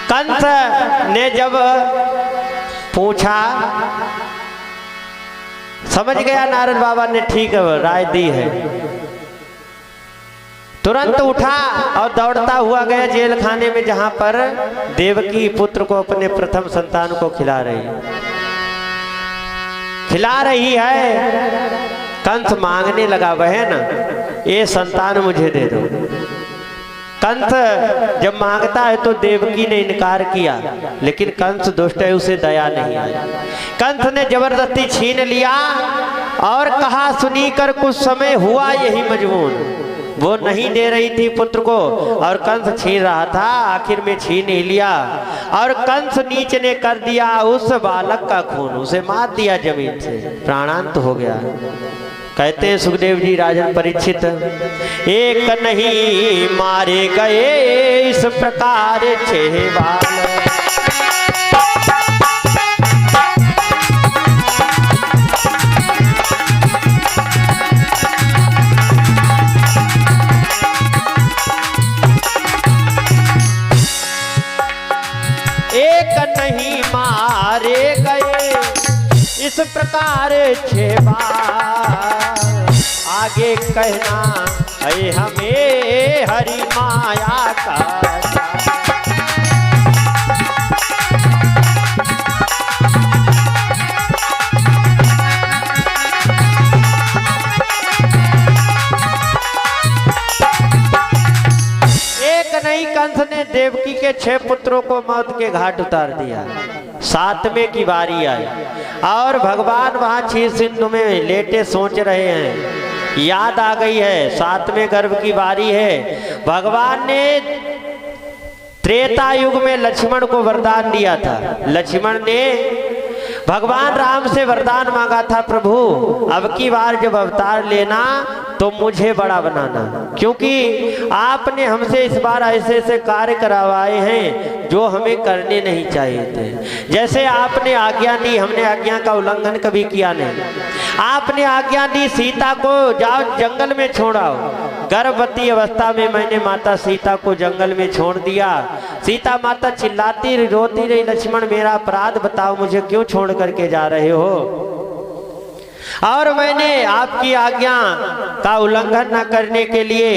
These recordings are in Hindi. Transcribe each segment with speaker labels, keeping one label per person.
Speaker 1: कंस ने जब पूछा, समझ गया नारद बाबा ने ठीक राय दी है, तुरंत उठा और दौड़ता हुआ गया जेल खाने में, जहां पर देवकी पुत्र को, अपने प्रथम संतान को खिला रही है। कंस मांगने लगा, बहन ये संतान मुझे दे दो। कंस जब मांगता है तो देवकी ने इनकार किया, लेकिन कंस दुष्ट है, उसे दया नहीं आई। कंस ने जबरदस्ती छीन लिया और कहा, सुनी कर कुछ समय हुआ यही मजबूर। वो नहीं दे रही थी पुत्र को और कंस छीन रहा था, आखिर में छीन ही लिया और कंस नीच ने कर दिया उस बालक का खून, उसे मार दिया जमीन से, प्राणांत हो गया। कहते हैं सुखदेव जी राजन परीक्षित, एक नहीं मारे गए इस प्रकार 6 बालक। नहीं मारे गए इस प्रकार 6 बार, आगे कहना है हमें हरि माया का। नहीं, कंस ने देवकी के 6 पुत्रों को मौत के घाट उतार दिया। 7वें की बारी आई और भगवान वहां क्षीर सिंधु में लेटे सोच रहे हैं। याद आ गई है 7वें गर्भ की बारी है। भगवान ने त्रेता युग में लक्ष्मण को वरदान दिया था। लक्ष्मण ने भगवान राम से वरदान मांगा था, प्रभु अब की बार जब अवतार लेना तो मुझे बड़ा बनाना, क्योंकि आपने हमसे इस बार ऐसे ऐसे कार्य करवाए हैं जो हमें करने नहीं चाहिए थे। जैसे आपने आज्ञा दी, हमने आज्ञा का उल्लंघन कभी किया नहीं। आपने आज्ञा दी सीता को जाओ जंगल में छोड़ाओ, गर्भवती अवस्था में मैंने माता सीता को जंगल में छोड़ दिया। सीता माता चिल्लाती रोती रही, लक्ष्मण मेरा अपराध बताओ, मुझे क्यों छोड़ करके जा रहे हो। और मैंने आपकी आज्ञा का उल्लंघन न करने के लिए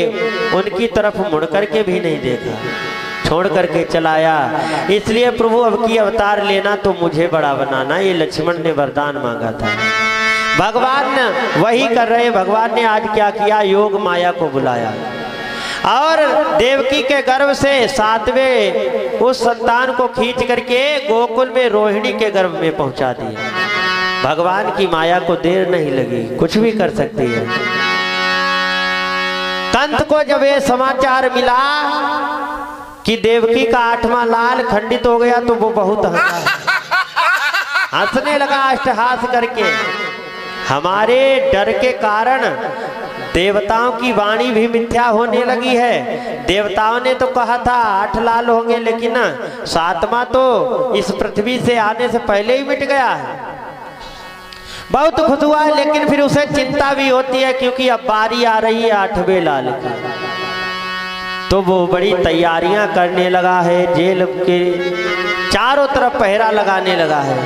Speaker 1: उनकी तरफ मुड़ करके भी नहीं देखा, छोड़ करके चलाया। इसलिए प्रभु अब की अवतार लेना तो मुझे बड़ा बनाना, ये लक्ष्मण ने वरदान मांगा था। भगवान वही कर रहे। भगवान ने आज क्या किया, योग माया को बुलाया और देवकी के गर्भ से 7वें उस संतान को खींच करके गोकुल में रोहिणी के गर्भ में पहुंचा दिया। भगवान की माया को देर नहीं लगी, कुछ भी कर सकती है। कंस को जब ये समाचार मिला कि देवकी का 8वां लाल खंडित हो गया तो वो बहुत हंसने लगा अष्टहास करके। हमारे डर के कारण देवताओं की वाणी भी मिथ्या होने लगी है। देवताओं ने तो कहा था 8 लाल होंगे, लेकिन 7वां तो इस पृथ्वी से आने से पहले ही मिट गया है। बहुत खुश हुआ है, लेकिन फिर उसे चिंता भी होती है क्योंकि अब बारी आ रही है 8वें लाल की। तो वो बड़ी तैयारियां करने लगा है, जेल के चारों तरफ पहरा लगाने लगा है।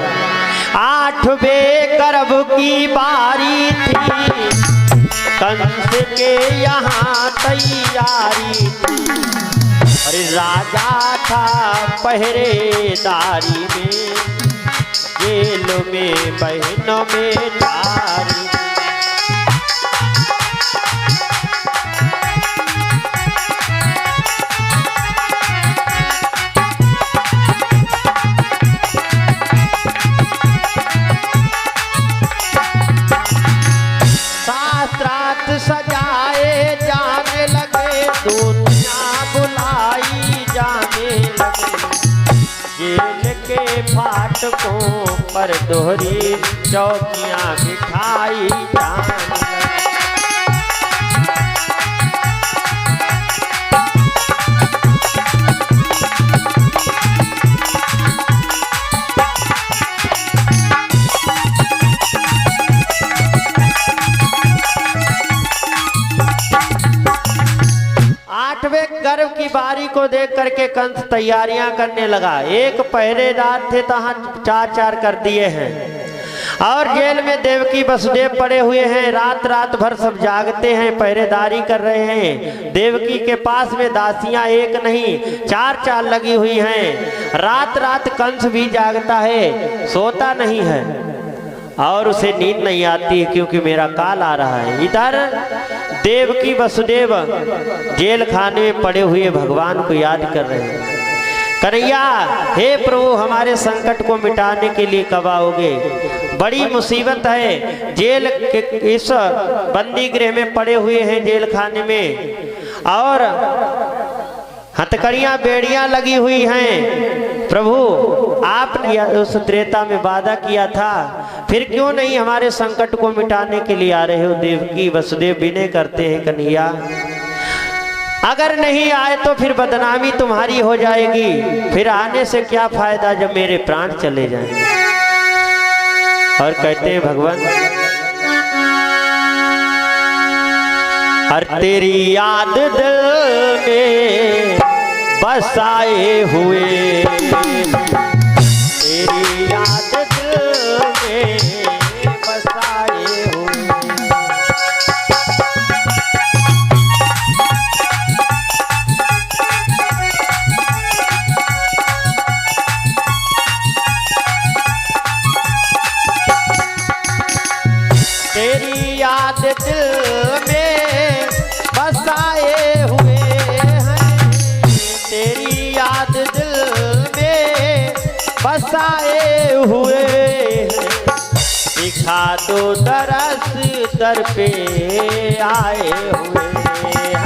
Speaker 1: 8वें गर्भ की बारी थी, कंस के यहाँ तैयारी थी। अरे राजा था पहरेदारी में, जेल में बहनों में जारी। शास्त्रार्थ सजाए जाने लगे, दुनिया बुलाई जाने लगे। जेल के फाटकों पर दोहरी चौकियां बिठाई जाने लगी। 8वें गर्भ की बारी को देख करके कंस तैयारियां करने लगा। एक पहरेदार थे तो चार चार कर दिए हैं और जेल में देवकी वसुदेव पड़े हुए हैं। रात रात भर सब जागते हैं, पहरेदारी कर रहे हैं। देवकी के पास में दासियां एक नहीं चार चार लगी हुई हैं। रात रात कंस भी जागता है, सोता नहीं है और उसे नींद नहीं आती है क्योंकि मेरा काल आ रहा है। इधर देवकी वसुदेव जेल खाने में पड़े हुए भगवान को याद कर रहे हैं। कन्हैया, हे प्रभु, हमारे संकट को मिटाने के लिए कब आओगे? बड़ी मुसीबत है, जेल के इस बंदी गृह में पड़े हुए हैं जेल खाने में और हथकड़ियां बेड़ियां लगी हुई हैं। प्रभु, आपने उस त्रेता में वादा किया था, फिर क्यों नहीं हमारे संकट को मिटाने के लिए आ रहे हो? देवकी वसुदेव विनय करते हैं, कन्हैया अगर नहीं आए तो फिर बदनामी तुम्हारी हो जाएगी, फिर आने से क्या फायदा जब मेरे प्राण चले जाएंगे। और कहते हैं भगवान, और तेरी याद दिल में बसाए हुए, तेरी याद दिल में बसाए हुए। तेरी याद दिल में बसाए हुए हैं, तेरी याद दिल में बसाए हुए हैं। दिखा दो दरस दर पे आए हुए हैं।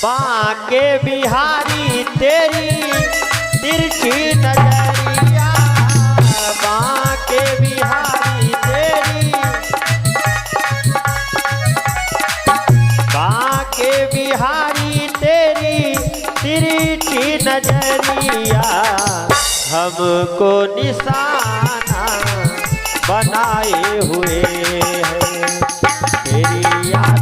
Speaker 1: बांके बिहारी तेरी तिरछी नजरिया, बांके बिहारी तेरी, बांके बिहारी तेरी तिरछी नजरिया हमको निशाना बनाए हुए हैं। तेरी याद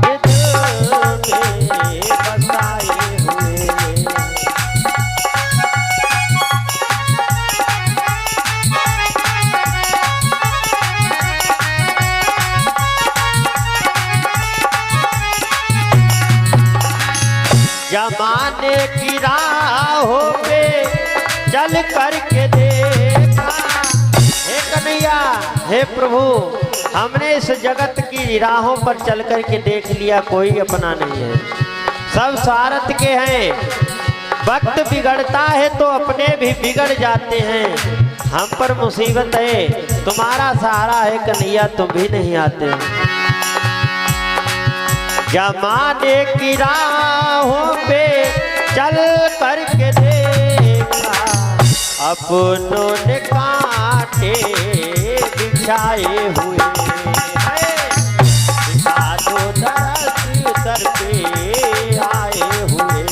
Speaker 1: जमाने की राहों पे चल करके देखा। हे कन्हैया, हे प्रभु, हमने इस जगत की राहों पर चल करके देख लिया, कोई अपना नहीं है, सब स्वार्थ के हैं। वक्त बिगड़ता है तो अपने भी बिगड़ जाते हैं। हम पर मुसीबत है, तुम्हारा सहारा है कन्हैया, तुम भी नहीं आते। जमाने की राहों पे चल करके देखा, अपनों ने कांटे बिछाए हुए हैं। दिखा दो दरस दर पे आए हुए।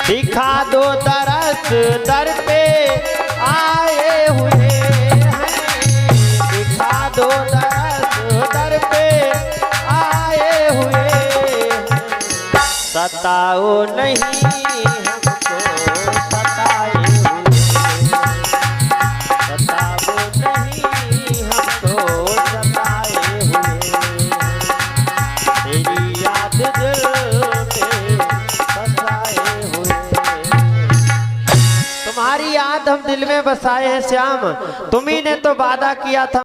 Speaker 1: दिखा दो दरस दर पे आए हुए हैं। दिखा दो दरस दर पे आए हुए हैं। सताओ नहीं हमको सताए हुए, सताओ नहीं हमको सताए हुए। तेरी याद दिल में बसाए हुए, तुम्हारी याद हम दिल में बसाए हैं श्याम। तुम्ही ने तो वादा किया था।